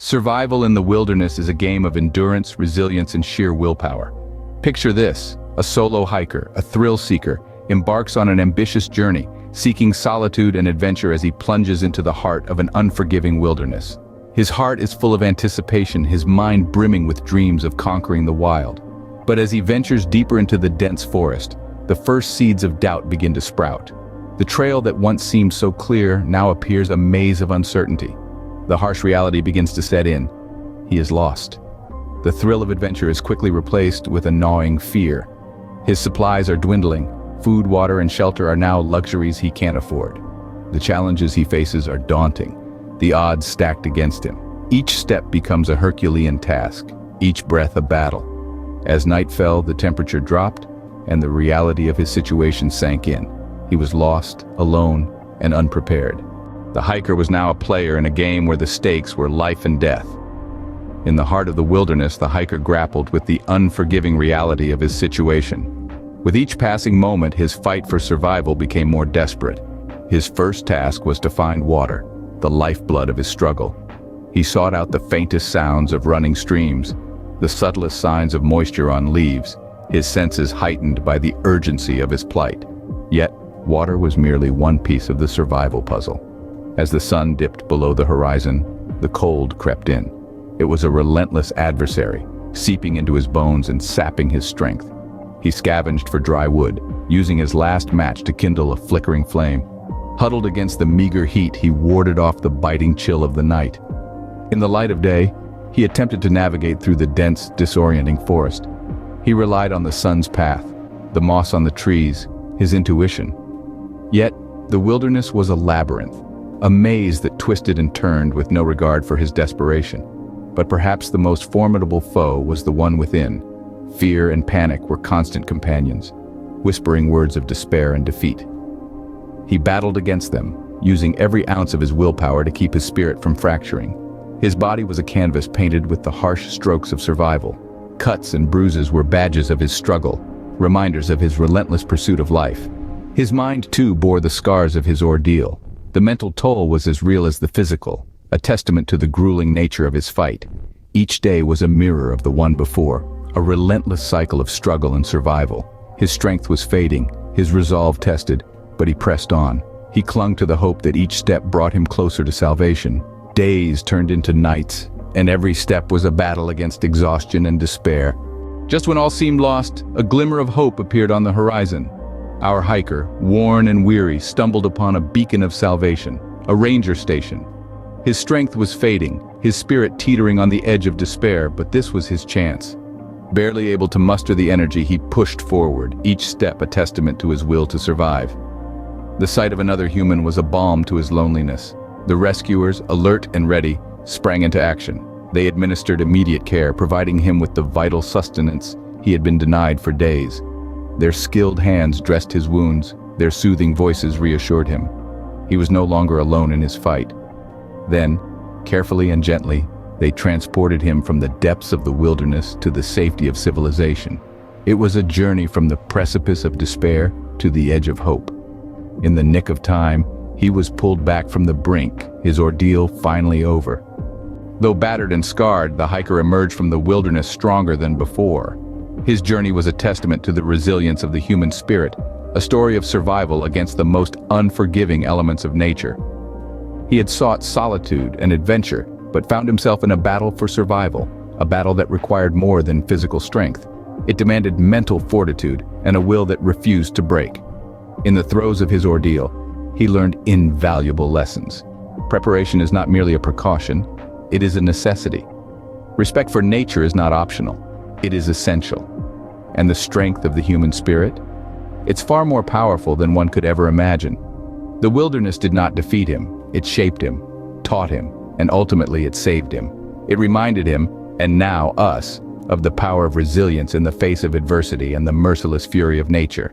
Survival in the wilderness is a game of endurance, resilience, and sheer willpower. Picture this: a solo hiker, a thrill seeker, embarks on an ambitious journey, seeking solitude and adventure as he plunges into the heart of an unforgiving wilderness. His heart is full of anticipation, his mind brimming with dreams of conquering the wild. But as he ventures deeper into the dense forest, the first seeds of doubt begin to sprout. The trail that once seemed so clear now appears a maze of uncertainty. The harsh reality begins to set in. He is lost. The thrill of adventure is quickly replaced with a gnawing fear. His supplies are dwindling. Food, water, and shelter are now luxuries he can't afford. The challenges he faces are daunting, the odds stacked against him. Each step becomes a Herculean task, each breath a battle. As night fell, the temperature dropped, and the reality of his situation sank in. He was lost, alone, and unprepared. The hiker was now a player in a game where the stakes were life and death. In the heart of the wilderness, the hiker grappled with the unforgiving reality of his situation. With each passing moment, his fight for survival became more desperate. His first task was to find water, the lifeblood of his struggle. He sought out the faintest sounds of running streams, the subtlest signs of moisture on leaves, his senses heightened by the urgency of his plight. Yet, water was merely one piece of the survival puzzle. As the sun dipped below the horizon, the cold crept in. It was a relentless adversary, seeping into his bones and sapping his strength. He scavenged for dry wood, using his last match to kindle a flickering flame. Huddled against the meager heat, he warded off the biting chill of the night. In the light of day, he attempted to navigate through the dense, disorienting forest. He relied on the sun's path, the moss on the trees, his intuition. Yet, the wilderness was a labyrinth, a maze that twisted and turned with no regard for his desperation. But perhaps the most formidable foe was the one within. Fear and panic were constant companions, whispering words of despair and defeat. He battled against them, using every ounce of his willpower to keep his spirit from fracturing. His body was a canvas painted with the harsh strokes of survival. Cuts and bruises were badges of his struggle, reminders of his relentless pursuit of life. His mind, too, bore the scars of his ordeal. The mental toll was as real as the physical, a testament to the grueling nature of his fight. Each day was a mirror of the one before, a relentless cycle of struggle and survival. His strength was fading, his resolve tested, but he pressed on. He clung to the hope that each step brought him closer to salvation. Days turned into nights, and every step was a battle against exhaustion and despair. Just when all seemed lost, a glimmer of hope appeared on the horizon. Our hiker, worn and weary, stumbled upon a beacon of salvation, a ranger station. His strength was fading, his spirit teetering on the edge of despair, but this was his chance. Barely able to muster the energy, he pushed forward, each step a testament to his will to survive. The sight of another human was a balm to his loneliness. The rescuers, alert and ready, sprang into action. They administered immediate care, providing him with the vital sustenance he had been denied for days. Their skilled hands dressed his wounds, their soothing voices reassured him. He was no longer alone in his fight. Then, carefully and gently, they transported him from the depths of the wilderness to the safety of civilization. It was a journey from the precipice of despair to the edge of hope. In the nick of time, he was pulled back from the brink, his ordeal finally over. Though battered and scarred, the hiker emerged from the wilderness stronger than before. His journey was a testament to the resilience of the human spirit, a story of survival against the most unforgiving elements of nature. He had sought solitude and adventure, but found himself in a battle for survival, a battle that required more than physical strength. It demanded mental fortitude and a will that refused to break. In the throes of his ordeal, he learned invaluable lessons. Preparation is not merely a precaution, it is a necessity. Respect for nature is not optional, it is essential. And the strength of the human spirit? It's far more powerful than one could ever imagine. The wilderness did not defeat him, it shaped him, taught him, and ultimately it saved him. It reminded him, and now us, of the power of resilience in the face of adversity and the merciless fury of nature.